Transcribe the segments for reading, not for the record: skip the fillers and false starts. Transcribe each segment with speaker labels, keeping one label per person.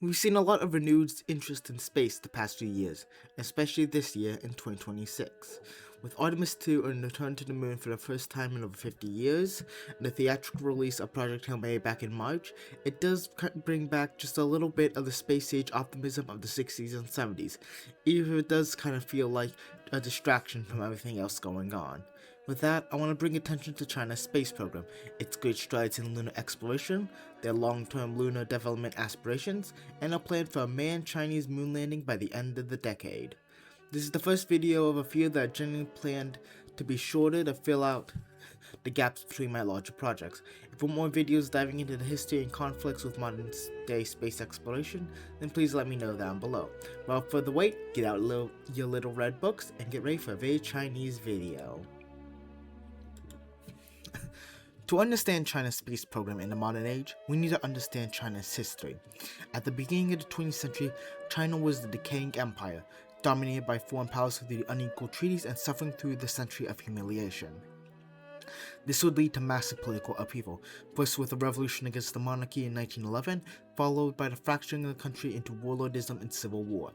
Speaker 1: We've seen a lot of renewed interest in space the past few years, especially this year in 2026. With Artemis 2 on return to the moon for the first time in over 50 years, and the theatrical release of Project Hail Mary back in March, it does bring back just a little bit of the space age optimism of the 60s and 70s, even if it does kind of feel like a distraction from everything else going on. With that, I want to bring attention to China's space program, its great strides in lunar exploration, their long-term lunar development aspirations, and a plan for a manned Chinese moon landing by the end of the decade. This is the first video of a few that are generally planned to be shorter to fill out the gaps between my larger projects. If you want more videos diving into the history and conflicts with modern day space exploration, then please let me know down below. Without further wait, get out your little red books and get ready for a very Chinese video. To understand China's space program in the modern age, we need to understand China's history. At the beginning of the 20th century, China was the decaying empire, dominated by foreign powers through the unequal treaties and suffering through the century of humiliation. This would lead to massive political upheaval, first with the revolution against the monarchy in 1911, followed by the fracturing of the country into warlordism and civil war.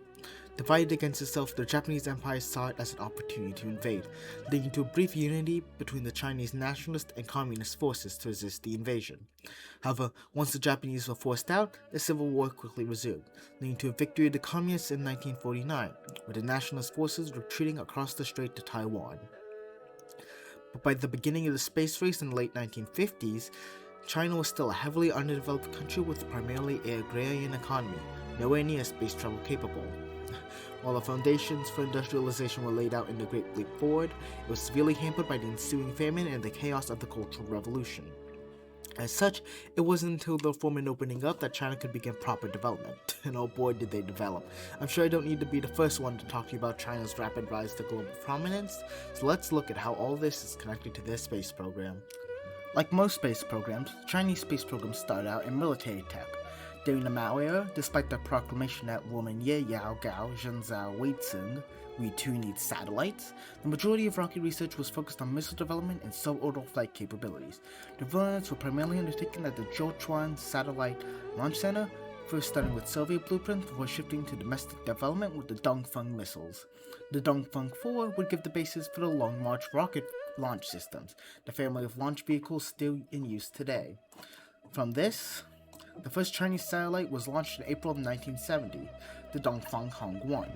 Speaker 1: Divided against itself, the Japanese Empire saw it as an opportunity to invade, leading to a brief unity between the Chinese nationalist and communist forces to resist the invasion. However, once the Japanese were forced out, the civil war quickly resumed, leading to a victory of the communists in 1949, with the nationalist forces retreating across the strait to Taiwan. But by the beginning of the space race in the late 1950s, China was still a heavily underdeveloped country with primarily an agrarian economy, nowhere near space travel capable. While the foundations for industrialization were laid out in the Great Leap Forward, it was severely hampered by the ensuing famine and the chaos of the Cultural Revolution. As such, it wasn't until the reform and opening up that China could begin proper development. And oh boy did they develop. I'm sure I don't need to be the first one to talk to you about China's rapid rise to global prominence, so let's look at how all this is connected to their space program. Like most space programs, Chinese space programs started out in military tech. During the Mao era, despite the proclamation that woman Ye Yao Gao Zhenzhao Weizeng, we too need satellites, the majority of rocket research was focused on missile development and suborbital flight capabilities. Developments were primarily undertaken at the Zhochuan Satellite Launch Center, first starting with Soviet blueprints before shifting to domestic development with the Dongfeng missiles. The Dongfeng 4 would give the basis for the Long March rocket launch systems, the family of launch vehicles still in use today. From this, the first Chinese satellite was launched in April of 1970, the Dongfeng Hong-1.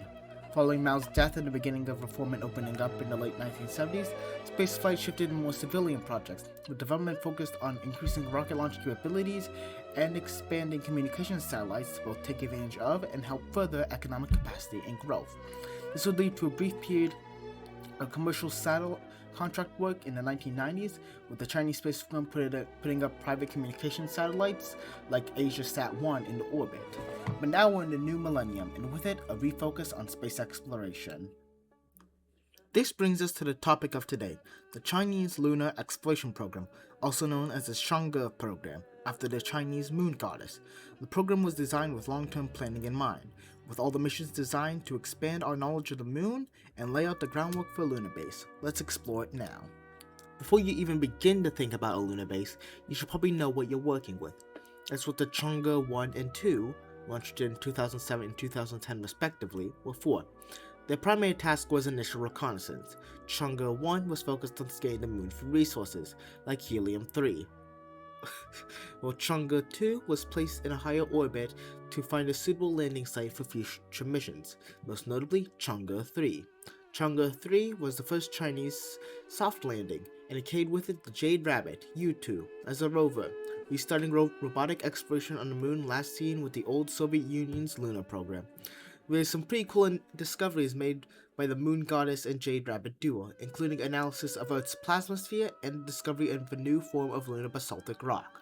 Speaker 1: Following Mao's death and the beginning of reform and opening up in the late 1970s, spaceflight shifted to more civilian projects, with development focused on increasing rocket launch capabilities and expanding communications satellites to both take advantage of and help further economic capacity and growth. This would lead to a brief period of commercial satellite contract work in the 1990s, with the Chinese space program putting up private communication satellites like AsiaSat-1 into orbit. But now we're in the new millennium, and with it, a refocus on space exploration. This brings us to the topic of today, the Chinese Lunar Exploration Program, also known as the Chang'e Program, after the Chinese moon goddess. The program was designed with long-term planning in mind, with all the missions designed to expand our knowledge of the moon and lay out the groundwork for a lunar base. Let's explore it now. Before you even begin to think about a lunar base, you should probably know what you're working with. That's what the Chang'e 1 and 2, launched in 2007 and 2010 respectively, were for. Their primary task was initial reconnaissance. Chang'e 1 was focused on scanning the moon for resources, like helium-3. While Chang'e 2 was placed in a higher orbit to find a suitable landing site for future missions, most notably Chang'e 3. Chang'e 3 was the first Chinese soft landing, and it carried with it the Jade Rabbit, U-2, as a rover, restarting robotic exploration on the moon last seen with the old Soviet Union's Lunar program. There are some pretty cool discoveries made by the Moon Goddess and Jade Rabbit duo, including analysis of Earth's plasmasphere and the discovery of a new form of lunar basaltic rock.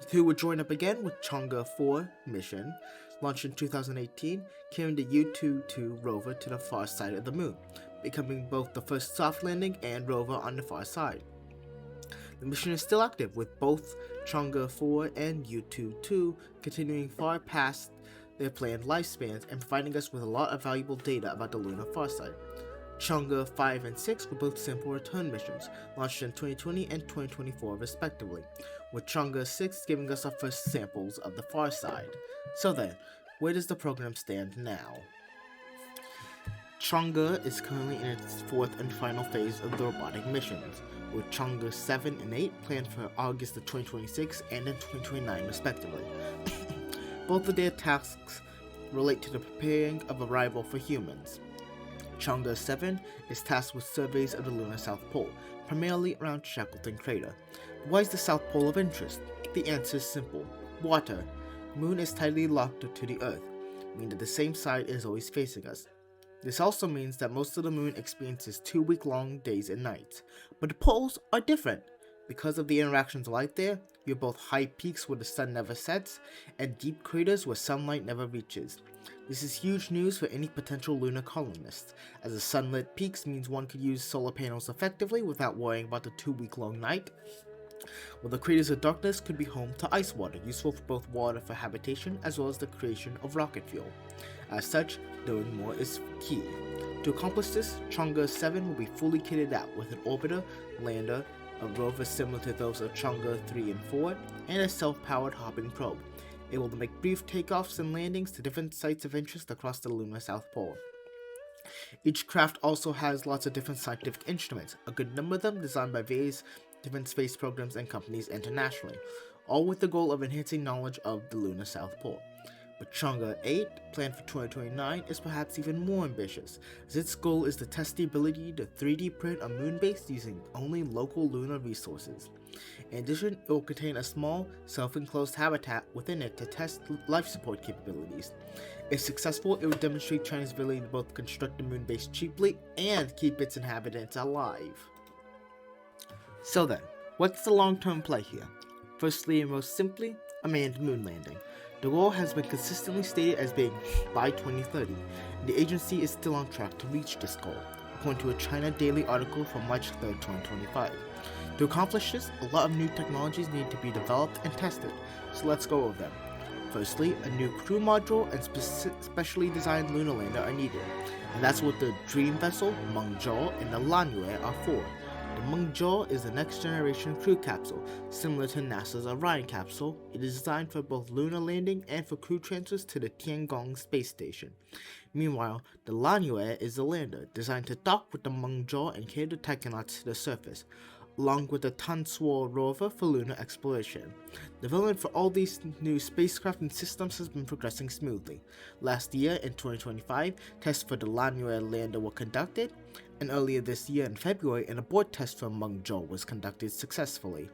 Speaker 1: The two would join up again with Chang'e 4 mission, launched in 2018, carrying the U-2 rover to the far side of the moon, becoming both the first soft landing and rover on the far side. The mission is still active, with both Chang'e 4 and U-2 continuing far past their planned lifespans and providing us with a lot of valuable data about the lunar far side. Chang'e 5 and 6 were both sample return missions, launched in 2020 and 2024 respectively, with Chang'e 6 giving us our first samples of the far side. So then, where does the program stand now? Chang'e is currently in its fourth and final phase of the robotic missions, with Chang'e 7 and 8 planned for August of 2026 and in 2029 respectively. Both of their tasks relate to the preparing of arrival for humans. Chang'e 7 is tasked with surveys of the lunar South Pole, primarily around Shackleton Crater. Why is the South Pole of interest? The answer is simple. Water. The moon is tightly locked to the Earth, meaning that the same side is always facing us. This also means that most of the moon experiences 2-week-long days and nights, but the poles are different. Because of the interactions of light there, you have both high peaks where the sun never sets, and deep craters where sunlight never reaches. This is huge news for any potential lunar colonists, as the sunlit peaks means one could use solar panels effectively without worrying about the 2-week-long night, while the craters of darkness could be home to ice water, useful for both water for habitation as well as the creation of rocket fuel. As such, doing more is key. To accomplish this, Chang'e 7 will be fully kitted out with an orbiter, lander, a rover similar to those of Chang'e 3 and 4, and a self-powered hopping probe, able to make brief takeoffs and landings to different sites of interest across the lunar South Pole. Each craft also has lots of different scientific instruments, a good number of them designed by various different space programs and companies internationally, all with the goal of enhancing knowledge of the lunar South Pole. But Chang'e 8, planned for 2029, is perhaps even more ambitious, as its goal is to test the ability to 3D print a moon base using only local lunar resources. In addition, it will contain a small, self-enclosed habitat within it to test life support capabilities. If successful, it would demonstrate China's ability to both construct a moon base cheaply and keep its inhabitants alive. So then, what's the long-term play here? Firstly and most simply, a manned moon landing. The goal has been consistently stated as being by 2030, and the agency is still on track to reach this goal, according to a China Daily article from March 3, 2025. To accomplish this, a lot of new technologies need to be developed and tested, so let's go over them. Firstly, a new crew module and specially designed lunar lander are needed, and that's what the Dream vessel, Mengzhou, and the Lanyue are for. The Mengzhou is the next-generation crew capsule, similar to NASA's Orion capsule. It is designed for both lunar landing and for crew transfers to the Tiangong space station. Meanwhile, the Lanyue is the lander, designed to dock with the Mengzhou and carry the taikonauts to the surface, along with the Tansuo rover for lunar exploration. Development for all these new spacecraft and systems has been progressing smoothly. Last year, in 2025, tests for the Lanyue lander were conducted, and earlier this year in February, an abort test for Mengzhou was conducted successfully.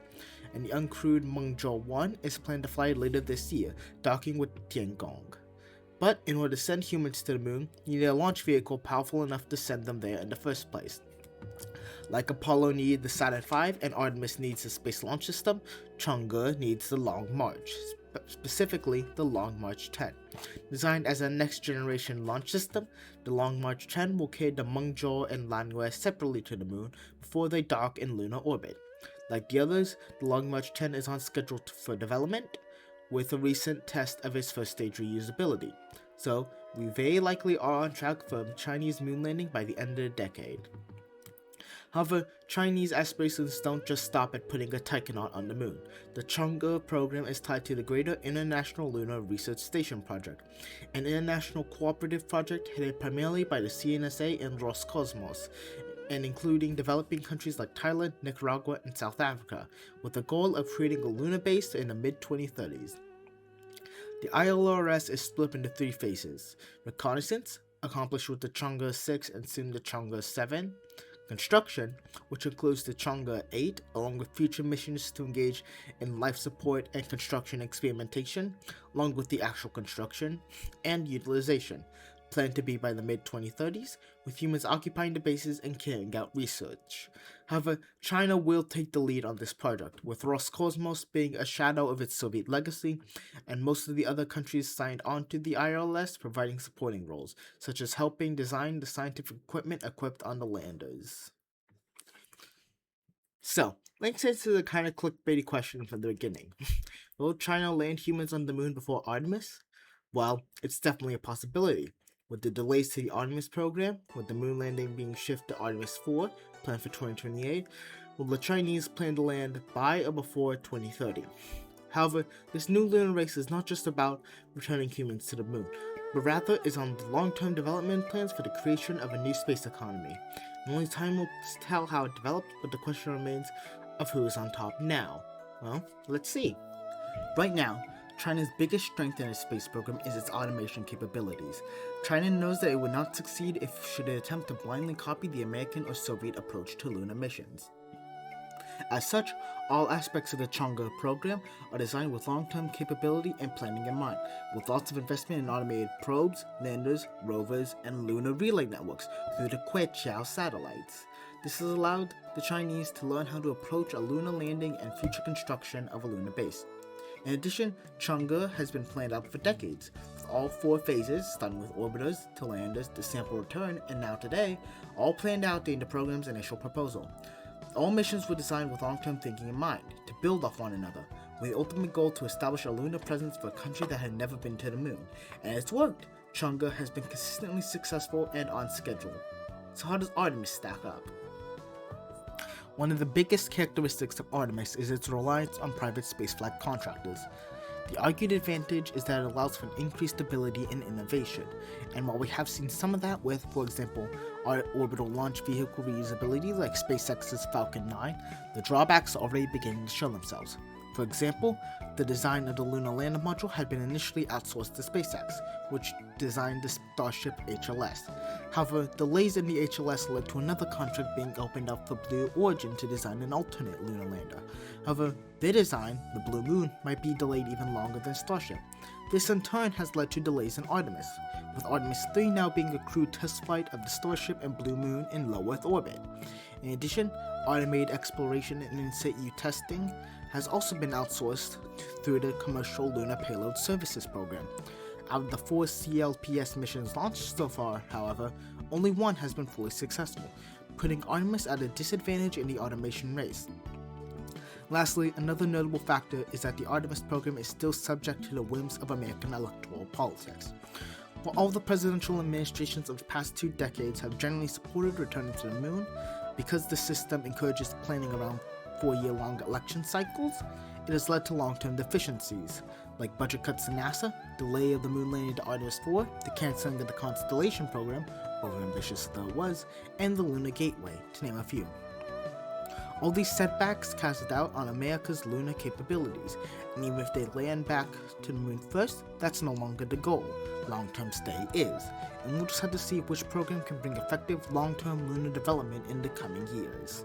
Speaker 1: And the uncrewed Mengzhou 1 is planned to fly later this year, docking with Tiangong. But in order to send humans to the moon, you need a launch vehicle powerful enough to send them there in the first place. Like Apollo needed the Saturn V and Artemis needs the Space Launch System, Chang'e needs the Long March, specifically the Long March 10. Designed as a next-generation launch system, the Long March 10 will carry the Mengzhou and Lanyue separately to the moon before they dock in lunar orbit. Like the others, the Long March 10 is on schedule for development, with a recent test of its first stage reusability. So, we very likely are on track for a Chinese moon landing by the end of the decade. However, Chinese aspirations don't just stop at putting a taikonaut on the moon. The Chang'e program is tied to the greater International Lunar Research Station project, an international cooperative project headed primarily by the CNSA and Roscosmos, and including developing countries like Thailand, Nicaragua, and South Africa, with the goal of creating a lunar base in the mid-2030s. The ILRS is split into 3 phases: reconnaissance, accomplished with the Chang'e 6 and soon the Chang'e 7, construction, which includes the Chang'e 8, along with future missions to engage in life support and construction experimentation, along with the actual construction, and utilization, planned to be by the mid-2030s, with humans occupying the bases and carrying out research. However, China will take the lead on this project, with Roscosmos being a shadow of its Soviet legacy, and most of the other countries signed on to the ILS providing supporting roles, such as helping design the scientific equipment equipped on the landers. So, let's answer the kind of clickbaity question from the beginning. Will China land humans on the moon before Artemis? Well, it's definitely a possibility. With the delays to the Artemis program, with the moon landing being shifted to Artemis 4, planned for 2028, will the Chinese plan to land by or before 2030? However, this new lunar race is not just about returning humans to the moon, but rather is on the long-term development plans for the creation of a new space economy. And only time will tell how it developed, but the question remains of who is on top now. Well, let's see. Right now, China's biggest strength in its space program is its automation capabilities. China knows that it would not succeed if should it attempt to blindly copy the American or Soviet approach to lunar missions. As such, all aspects of the Chang'e program are designed with long-term capability and planning in mind, with lots of investment in automated probes, landers, rovers, and lunar relay networks through the Kueqiao satellites. This has allowed the Chinese to learn how to approach a lunar landing and future construction of a lunar base. In addition, Chang'e has been planned out for decades, with all 4 phases, starting with orbiters to landers to sample return, and now today, all planned out during the program's initial proposal. All missions were designed with long-term thinking in mind, to build off one another, with the ultimate goal to establish a lunar presence for a country that had never been to the moon. And it's worked! Chang'e has been consistently successful and on schedule. So how does Artemis stack up? One of the biggest characteristics of Artemis is its reliance on private spaceflight contractors. The argued advantage is that it allows for an increased stability and innovation, and while we have seen some of that with, for example, our orbital launch vehicle reusability like SpaceX's Falcon 9, the drawbacks are already beginning to show themselves. For example, the design of the Lunar Lander module had been initially outsourced to SpaceX, which designed the Starship HLS. However, delays in the HLS led to another contract being opened up for Blue Origin to design an alternate lunar lander. However, their design, the Blue Moon, might be delayed even longer than Starship. This in turn has led to delays in Artemis, with Artemis 3 now being a crewed test flight of the Starship and Blue Moon in low Earth orbit. In addition, automated exploration and in-situ testing has also been outsourced through the Commercial Lunar Payload Services program. Out of the 4 CLPS missions launched so far, however, only one has been fully successful, putting Artemis at a disadvantage in the automation race. Lastly, another notable factor is that the Artemis program is still subject to the whims of American electoral politics. While all the presidential administrations of the past 2 decades have generally supported returning to the moon, because the system encourages planning around 4-year-long election cycles, it has led to long-term deficiencies, like budget cuts to NASA, delay of the moon landing to Artemis 4, the canceling of the Constellation program, overambitious though it was, and the Lunar Gateway, to name a few. All these setbacks cast doubt on America's lunar capabilities, and even if they land back to the moon first, that's no longer the goal. Long-term stay is, and we'll just have to see which program can bring effective long-term lunar development in the coming years.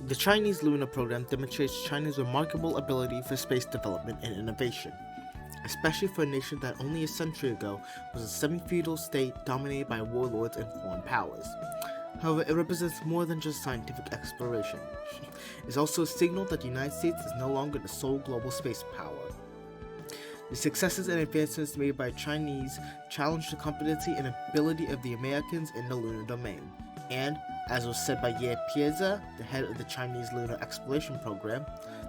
Speaker 1: The Chinese lunar program demonstrates China's remarkable ability for space development and innovation, especially for a nation that only a century ago was a semi-feudal state dominated by warlords and foreign powers. However, it represents more than just scientific exploration. It's also a signal that the United States is no longer the sole global space power. The successes and advancements made by Chinese challenge the competency and ability of the Americans in the lunar domain. And, as was said by Ye Piazza, the head of the Chinese Lunar Exploration Program,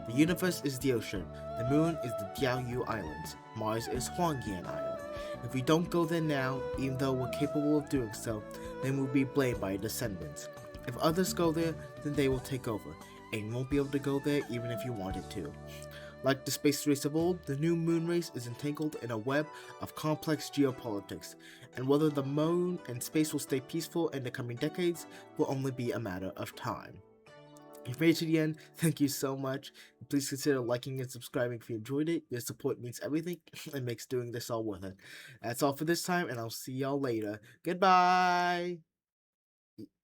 Speaker 1: the universe is the ocean, the moon is the Diaoyu Islands, Mars is Huangyan Island. If we don't go there now, even though we're capable of doing so, then we'll be blamed by our descendants. If others go there, then they will take over, and you won't be able to go there even if you wanted to. Like the space race of old, the new moon race is entangled in a web of complex geopolitics, and whether the moon and space will stay peaceful in the coming decades will only be a matter of time. If you made it to the end, thank you so much. Please consider liking and subscribing if you enjoyed it. Your support means everything and makes doing this all worth it. That's all for this time, and I'll see y'all later. Goodbye!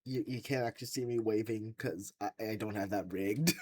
Speaker 1: You can't actually see me waving because I don't have that rigged.